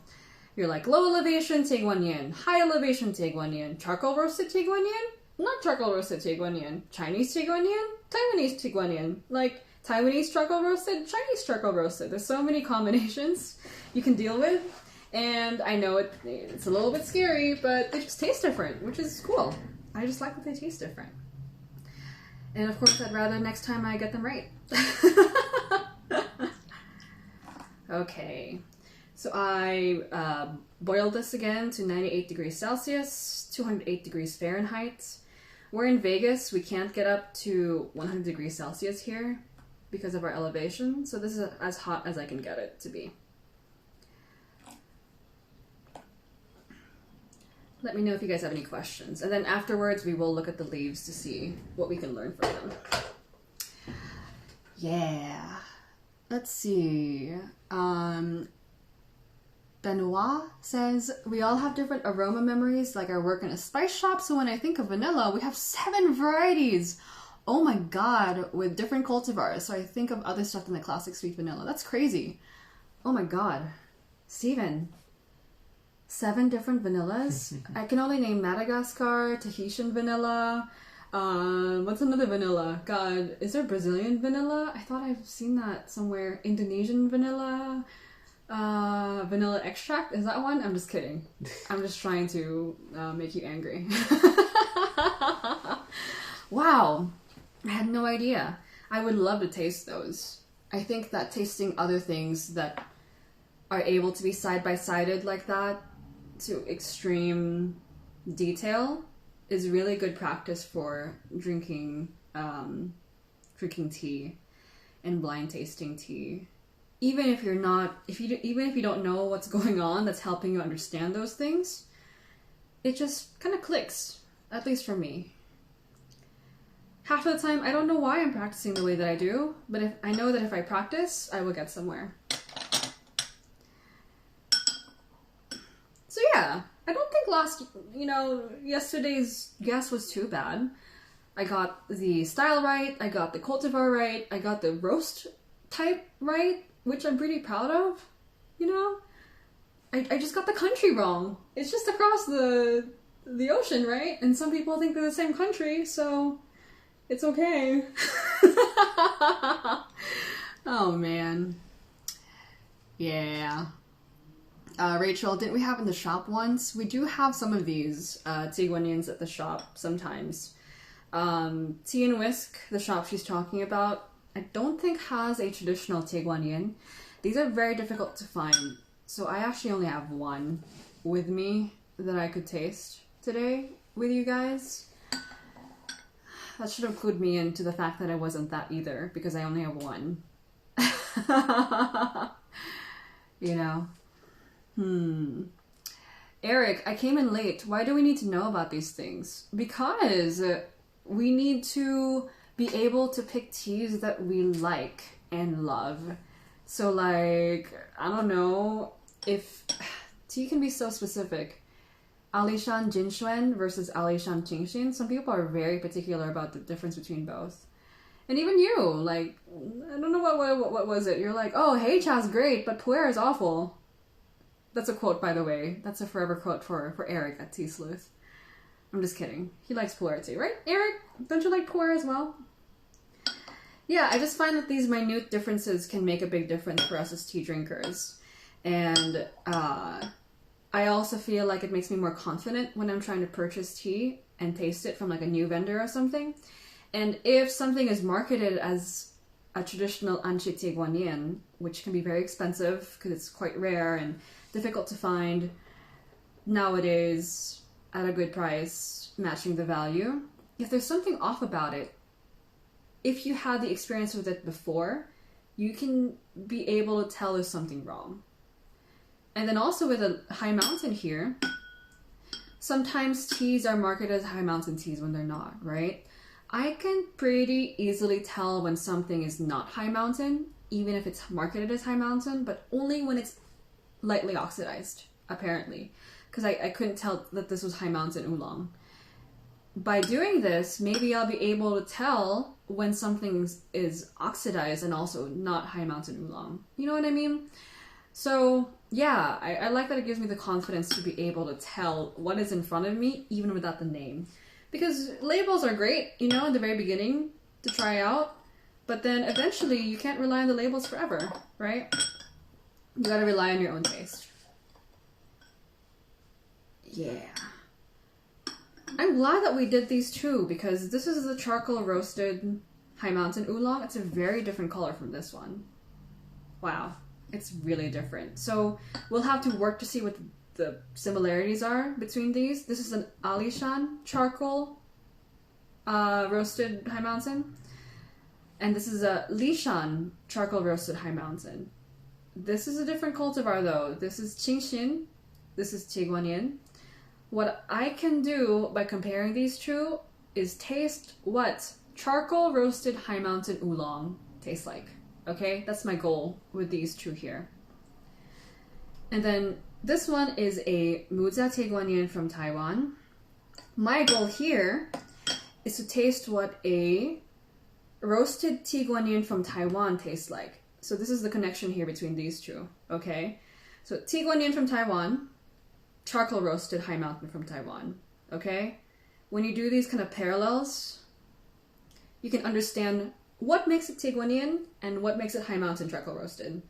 You're like, low elevation, Tie Guan Yin. High elevation, Tie Guan Yin. Charcoal roasted Tie Guan Yin? Not charcoal roasted Tie Guan Yin. Chinese Tie Guan Yin? Taiwanese Tie Guan Yin. Like, Taiwanese charcoal roasted, Chinese charcoal roasted. There's so many combinations you can deal with. And I know it's a little bit scary, but they just taste different, which is cool. I just like that they taste different. And of course, I'd rather next time I get them right. Okay, so I boiled this again to 98 degrees Celsius, 208 degrees Fahrenheit. We're in Vegas. We can't get up to 100 degrees Celsius here because of our elevation. So this is as hot as I can get it to be. Let me know if you guys have any questions. And then afterwards, we will look at the leaves to see what we can learn from them. Yeah. Let's see. Benoit says, we all have different aroma memories, like I work in a spice shop, so when I think of vanilla, we have 7 varieties. Oh my god, with different cultivars, so I think of other stuff than the classic sweet vanilla. That's crazy. Oh my god. Steven. 7 different vanillas? I can only name Madagascar, Tahitian vanilla. What's another vanilla? God, is there Brazilian vanilla? I thought I've seen that somewhere. Indonesian vanilla? Vanilla extract? Is that one? I'm just kidding. I'm just trying to make you angry. Wow. I had no idea. I would love to taste those. I think that tasting other things that are able to be side-by-sided like that to extreme detail is really good practice for drinking tea and blind tasting tea. Even if you're not, even if you don't know what's going on that's helping you understand those things, it just kind of clicks, at least for me. Half of the time, I don't know why I'm practicing the way that I do, but if I know that if I practice, I will get somewhere. So yeah, I don't think yesterday's guess was too bad. I got the style right, I got the cultivar right, I got the roast type right, which I'm pretty proud of, you know? I just got the country wrong. It's just across the ocean, right? And some people think they're the same country, so it's okay. Oh man. Yeah. Rachel, didn't we have in the shop once? We do have some of these Tie Guan Yins at the shop sometimes. Tea and Whisk, the shop she's talking about, I don't think has a traditional Tie Guan Yin. These are very difficult to find, so I actually only have one with me that I could taste today with you guys. That should have clued me into the fact that I wasn't that either, because I only have one. You know? Eric, I came in late. Why do we need to know about these things? Because we need to be able to pick teas that we like and love. So like, I don't know, if tea can be so specific. Alishan Jinxuan versus Alishan Qingxin. Some people are very particular about the difference between both. And even you, like, I don't know what was it? You're like, oh, hey, cha's great, but pu'er is awful. That's a quote, by the way. That's a forever quote for Eric at Tea Sleuth. I'm just kidding. He likes pu'er tea, right? Eric, don't you like pu'er as well? Yeah, I just find that these minute differences can make a big difference for us as tea drinkers. And I also feel like it makes me more confident when I'm trying to purchase tea and taste it from like a new vendor or something. And if something is marketed as a traditional Anchi Tie Guan Yin, which can be very expensive because it's quite rare and difficult to find nowadays at a good price, matching the value, if there's something off about it, if you had the experience with it before, you can be able to tell there's something wrong. And then also with a high mountain here, sometimes teas are marketed as high mountain teas when they're not, right? I can pretty easily tell when something is not high mountain, even if it's marketed as high mountain, but only when it's lightly oxidized, apparently. Because I couldn't tell that this was high mountain oolong. by doing this, maybe I'll be able to tell when something is oxidized and also not High Mountain Oolong. You know what I mean? So yeah, I like that it gives me the confidence to be able to tell what is in front of me even without the name. Because labels are great, you know, in the very beginning to try out, but then eventually you can't rely on the labels forever, right? You gotta rely on your own taste. Yeah. I'm glad that we did these two because this is the charcoal roasted High Mountain Oolong. It's a very different color from this one. Wow. It's really different. So we'll have to work to see what the similarities are between these. This is an Alishan charcoal roasted High Mountain. And this is a Lishan charcoal roasted High Mountain. This is a different cultivar though. This is Qingxin. This is Tieguanyin. What I can do by comparing these two is taste what charcoal roasted High Mountain Oolong tastes like. Okay, that's my goal with these two here. And then this one is a Muzha Tieguanyin from Taiwan. My goal here is to taste what a roasted Tieguanyin from Taiwan tastes like. So this is the connection here between these two, okay? So Tieguanyin from Taiwan, charcoal roasted High Mountain from Taiwan, okay? When you do these kind of parallels, you can understand what makes it Tieguanyin and what makes it High Mountain charcoal roasted.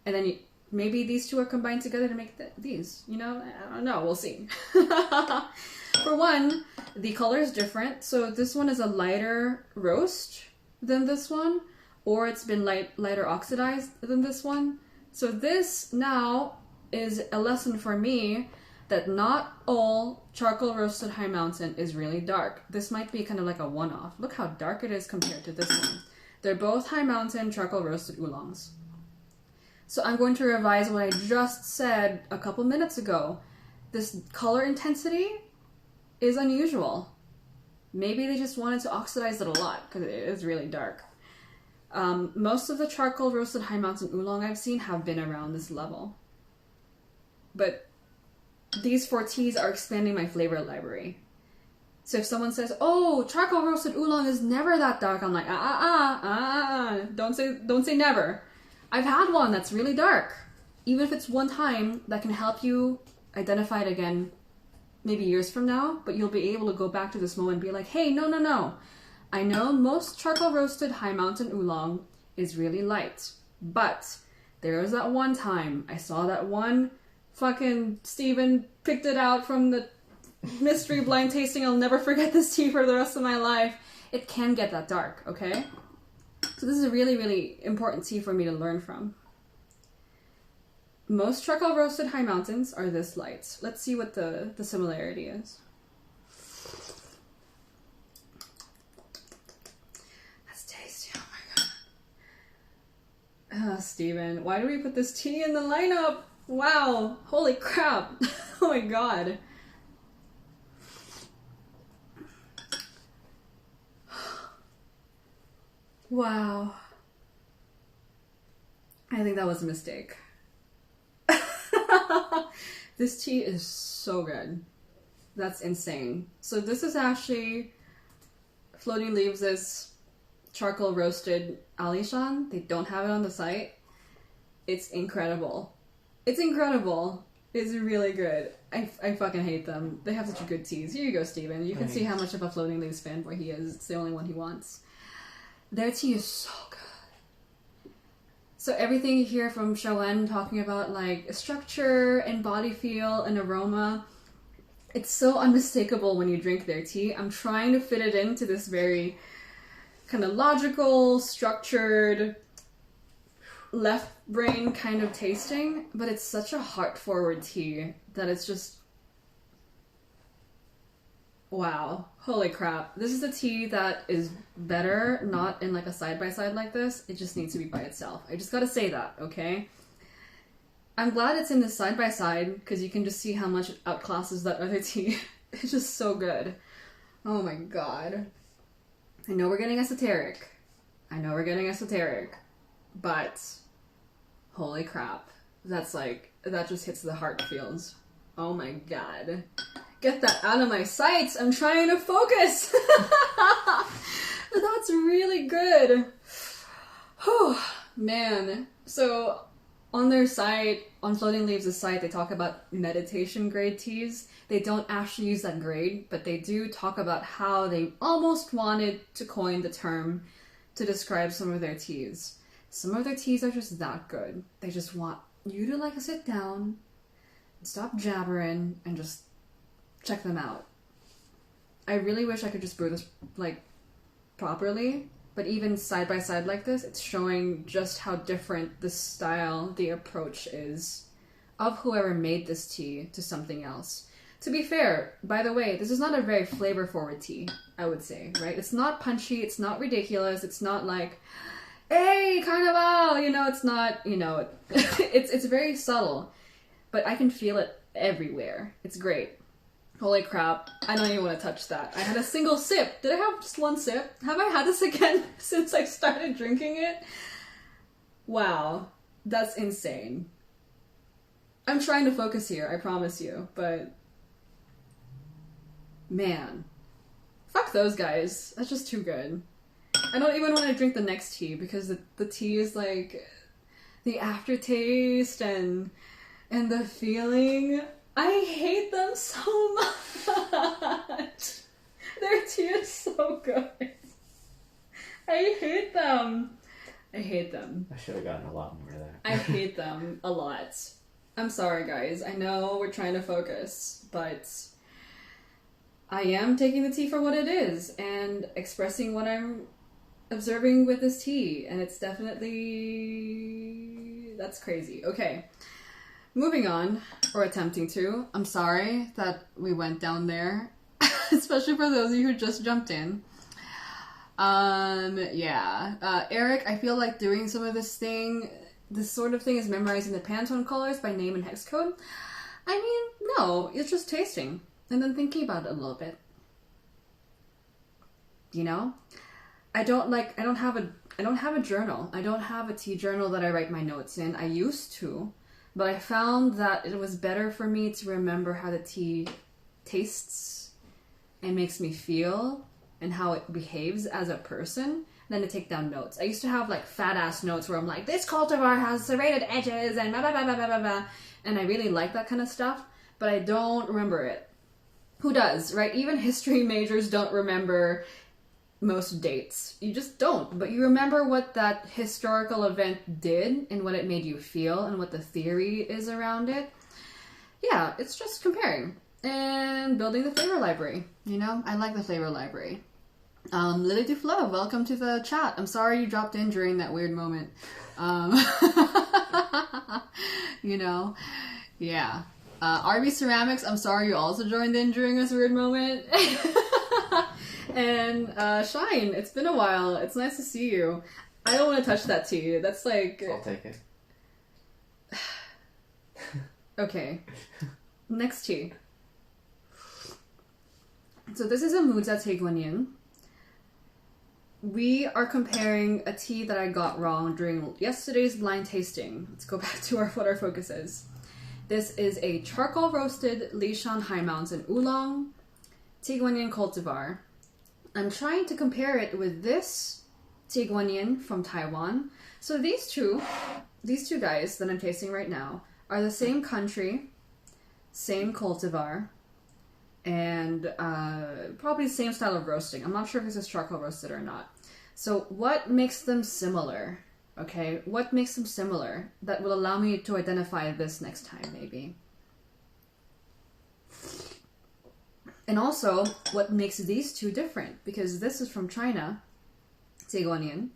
And then maybe these two are combined together to make these, you know? I don't know, we'll see. For one, the color is different. So this one is a lighter roast than this one, or it's been lighter oxidized than this one. So this now is a lesson for me that not all charcoal roasted High Mountain is really dark. This might be kind of like a one-off. Look how dark it is compared to this one. They're both High Mountain charcoal roasted oolongs. So I'm going to revise what I just said a couple minutes ago. This color intensity is unusual. Maybe they just wanted to oxidize it a lot because it is really dark. Most of the charcoal roasted High Mountain oolong I've seen have been around this level. But these four teas are expanding my flavor library. So if someone says, oh, charcoal roasted oolong is never that dark, I'm like, don't say never. I've had one that's really dark. Even if it's one time, that can help you identify it again maybe years from now, but you'll be able to go back to this moment and be like, hey, no. I know most charcoal roasted High Mountain oolong is really light, but there was that one time I saw that one fucking Steven picked it out from the mystery blind tasting. I'll never forget this tea for the rest of my life. It can get that dark, okay? So this is a really, really important tea for me to learn from. Most charcoal roasted High Mountains are this light. Let's see what the similarity is. That's tasty, oh my god. Steven, why do we put this tea in the lineup? Wow, holy crap. Oh my god. Wow. I think that was a mistake. This tea is so good. That's insane. So this is actually Floating Leaves' charcoal roasted Alishan. They don't have it on the site. It's incredible. It's incredible. It's really good. I fucking hate them. They have such a good teas. Here you go, Steven. You can see how much of a Floating Leaves fanboy he is. It's the only one he wants. Their tea is so good. So everything you hear from Shawen talking about like structure and body feel and aroma, it's so unmistakable when you drink their tea. I'm trying to fit it into this very kind of logical, structured, left brain kind of tasting, but it's such a heart-forward tea that it's just wow, holy crap. This is a tea that is better not in like a side-by-side like this. It just needs to be by itself. I just gotta say that, okay? I'm glad it's in the side-by-side because you can just see how much it outclasses that other tea. It's just so good. Oh my god. I know we're getting esoteric. But holy crap. That's like, that just hits the heart fields. Oh my god. Get that out of my sights. I'm trying to focus. That's really good. Whew, man. So on their site, on Floating Leaves' site, they talk about meditation grade teas. They don't actually use that grade, but they do talk about how they almost wanted to coin the term to describe some of their teas. Some of their teas are just that good. They just want you to like sit down, stop jabbering, and just check them out. I really wish I could just brew this like properly, but even side by side like this, it's showing just how different the style, the approach is of whoever made this tea to something else. To be fair, by the way, this is not a very flavor-forward tea, I would say, right? It's not punchy, it's not ridiculous, it's not like, hey, carnival, you know, it's not, you know, it's very subtle, but I can feel it everywhere. It's great. Holy crap, I don't even want to touch that. I had a single sip. Did I have just one sip? Have I had this again since I started drinking it? Wow, that's insane. I'm trying to focus here, I promise you, but man, fuck those guys. That's just too good. I don't even want to drink the next tea because the tea is like the aftertaste and the feeling. I hate them so much. Their tea is so good. I hate them. I hate them. I should have gotten a lot more of that. I hate them a lot. I'm sorry, guys. I know we're trying to focus, but I am taking the tea for what it is and expressing what I'm observing with this tea, and it's definitely... that's crazy. Okay. Moving on, or attempting to. I'm sorry that we went down there, especially for those of you who just jumped in. Eric, I feel like doing some of this sort of thing is memorizing the Pantone colors by name and hex code. I mean, no, it's just tasting and then thinking about it a little bit. You know? I don't have a journal. I don't have a tea journal that I write my notes in. I used to, but I found that it was better for me to remember how the tea tastes and makes me feel and how it behaves as a person than to take down notes. I used to have like fat ass notes where I'm like, this cultivar has serrated edges and blah blah blah blah blah blah, and I really like that kind of stuff, but I don't remember it. Who does, right? Even history majors don't remember most dates. You just don't, but you remember what that historical event did and what it made you feel and what the theory is around it. Yeah, it's just comparing and building the flavor library. You know, I like the flavor library. Lily Duflo, welcome to the chat. I'm sorry you dropped in during that weird moment. You know, yeah. RB Ceramics, I'm sorry you also joined in during this weird moment. And Shine, it's been a while. It's nice to see you. I don't want to touch that tea. That's like... I'll take it. Okay. Next tea. So this is a Muza Tea Guanyin. We are comparing a tea that I got wrong during yesterday's blind tasting. Let's go back to what our focus is. This is a charcoal roasted Lishan High Mountain Oolong Tea Guanyin cultivar. I'm trying to compare it with this Tea Guanyin from Taiwan. So these two guys that I'm tasting right now are the same country, same cultivar, and probably the same style of roasting. I'm not sure if this is charcoal roasted or not. So what makes them similar? Okay, what makes them similar that will allow me to identify this next time, maybe? And also, what makes these two different? Because this is from China, Tea Guanyin.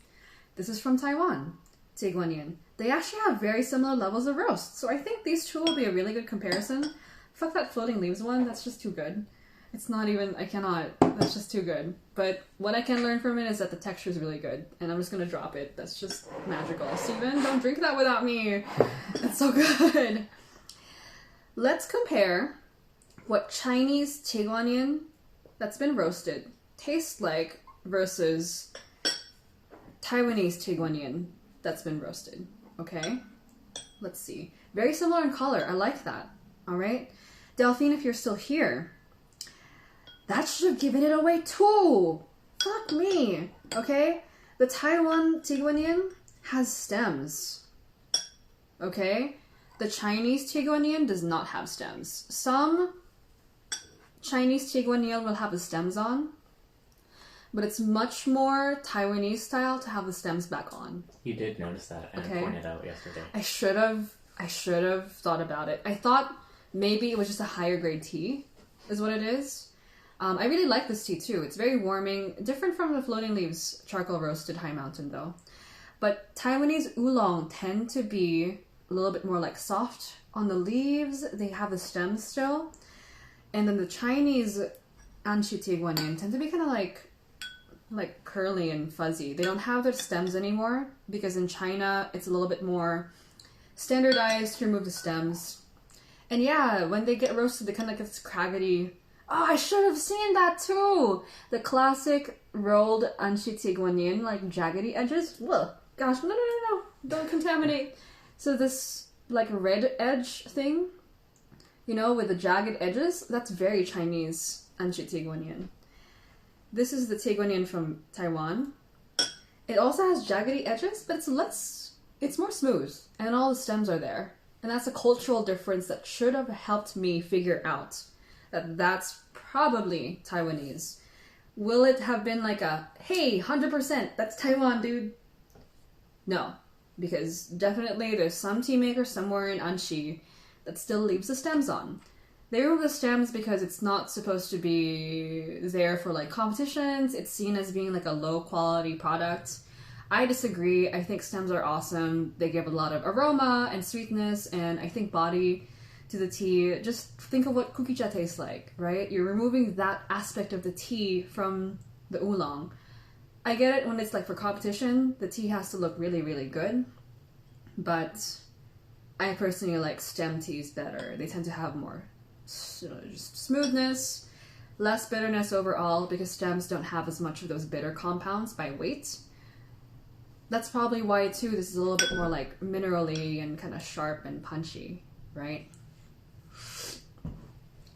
This is from Taiwan, Tea Guanyin. They actually have very similar levels of roast. So I think these two will be a really good comparison. Fuck that Floating Leaves one, that's just too good. It's not even, I cannot, that's just too good. But what I can learn from it is that the texture is really good. And I'm just gonna drop it. That's just magical. Steven, don't drink that without me. It's so good. Let's compare what Chinese Tea Guanyin that's been roasted tastes like versus Taiwanese Tea Guanyin that's been roasted. Okay? Let's see. Very similar in color. I like that. Alright? Delphine, if you're still here, That should have given it away too. Fuck me. Okay? The Taiwan Tiguanian has stems. Okay? The Chinese Tiguanian does not have stems. Some Chinese Tiguanian will have the stems on, but it's much more Taiwanese style to have the stems back on. You did notice that, and I pointed out yesterday. I should have thought about it. I thought maybe it was just a higher grade tea, is what it is. I really like this tea too. It's very warming, different from the Floating Leaves charcoal roasted High Mountain though. But Taiwanese oolong tend to be a little bit more like soft on the leaves. They have the stems still. And then the Chinese Anshi Tiguanian tend to be kind of like curly and fuzzy. They don't have their stems anymore because in China it's a little bit more standardized to remove the stems. And yeah, when they get roasted, they kind of get this craggedy. Oh, I should have seen that too! The classic rolled Anshi Tiguanian, like jaggedy edges. Whoa, gosh, no, don't contaminate. So this like red edge thing, you know, with the jagged edges, that's very Chinese Anshi Tiguanian. This is the Tiguanian from Taiwan. It also has jaggedy edges, but it's more smooth, and all the stems are there. And that's a cultural difference that should have helped me figure out that that's probably Taiwanese. Will it have been like a, hey, 100%, that's Taiwan, dude? No, because definitely there's some tea maker somewhere in Anshi that still leaves the stems on. They remove the stems because it's not supposed to be there for like competitions. It's seen as being like a low quality product. I disagree. I think stems are awesome. They give a lot of aroma and sweetness and I think body to the tea. Just think of what kukicha tastes like, right? You're removing that aspect of the tea from the oolong. I get it when it's like for competition, the tea has to look really, really good. But I personally like stem teas better. They tend to have more just smoothness, less bitterness overall because stems don't have as much of those bitter compounds by weight. That's probably why too this is a little bit more like minerally and kind of sharp and punchy, right?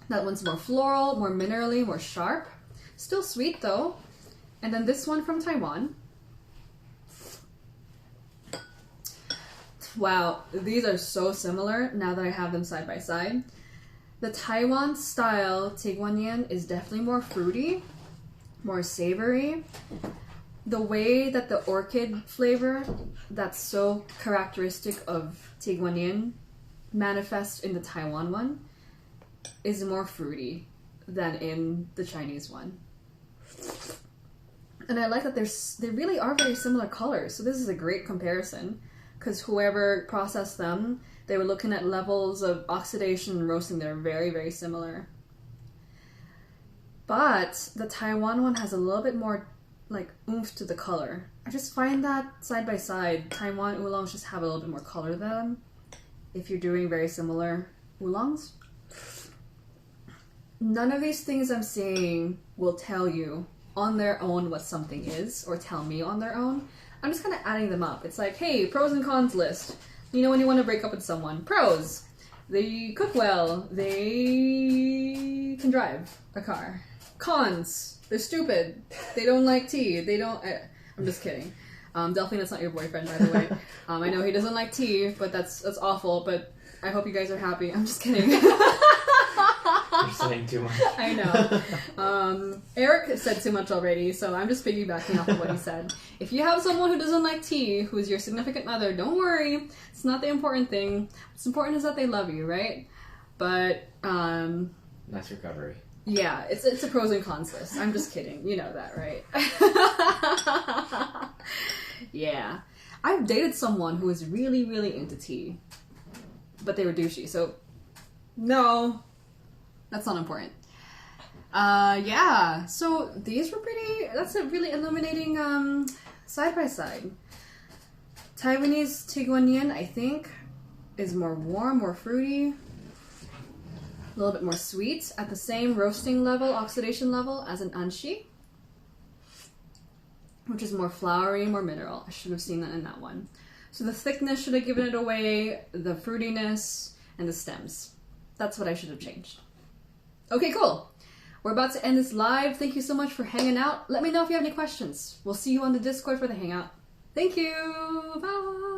That one's more floral, more minerally, more sharp. Still sweet though. And then this one from Taiwan. Wow, these are so similar now that I have them side by side. The Taiwan style Tiguanian is definitely more fruity, more savory. The way that the orchid flavor that's so characteristic of Tiguanian manifests in the Taiwan one is more fruity than in the Chinese one. And I like that they really are very similar colors, so this is a great comparison because whoever processed them, they were looking at levels of oxidation and roasting that are very, very similar. But the Taiwan one has a little bit more like oomph to the color. I just find that side by side, Taiwan oolongs just have a little bit more color to them if you're doing very similar oolongs. None of these things I'm saying will tell you on their own what something is or tell me on their own. I'm just kind of adding them up. It's like, hey, pros and cons list. You know when you want to break up with someone. Pros. They cook well. They can drive a car. Cons. They're stupid. They don't like tea. They don't... I'm just kidding. Delphine, that's not your boyfriend, by the way. I know he doesn't like tea, but that's awful, but I hope you guys are happy. I'm just kidding. You're saying too much. I know. Eric said too much already, so I'm just piggybacking off of what he said. If you have someone who doesn't like tea, who is your significant other, don't worry. It's not the important thing. What's important is that they love you, right? But, Nice recovery. yeah, it's a pros and cons list. I'm just kidding. You know that, right? Yeah. I've dated someone who was really, really into tea. But they were douchey, so... No. That's not important. Yeah. So these were pretty... That's a really illuminating side-by-side. Taiwanese Tiguanian, I think, is more warm, more fruity. A little bit more sweet at the same roasting level, oxidation level as an Anshi, which is more flowery, more mineral. I should have seen that in that one. So the thickness should have given it away, the fruitiness, and the stems. That's what I should have changed. Okay, cool. We're about to end this live. Thank you so much for hanging out. Let me know if you have any questions. We'll see you on the Discord for the hangout. Thank you. Bye.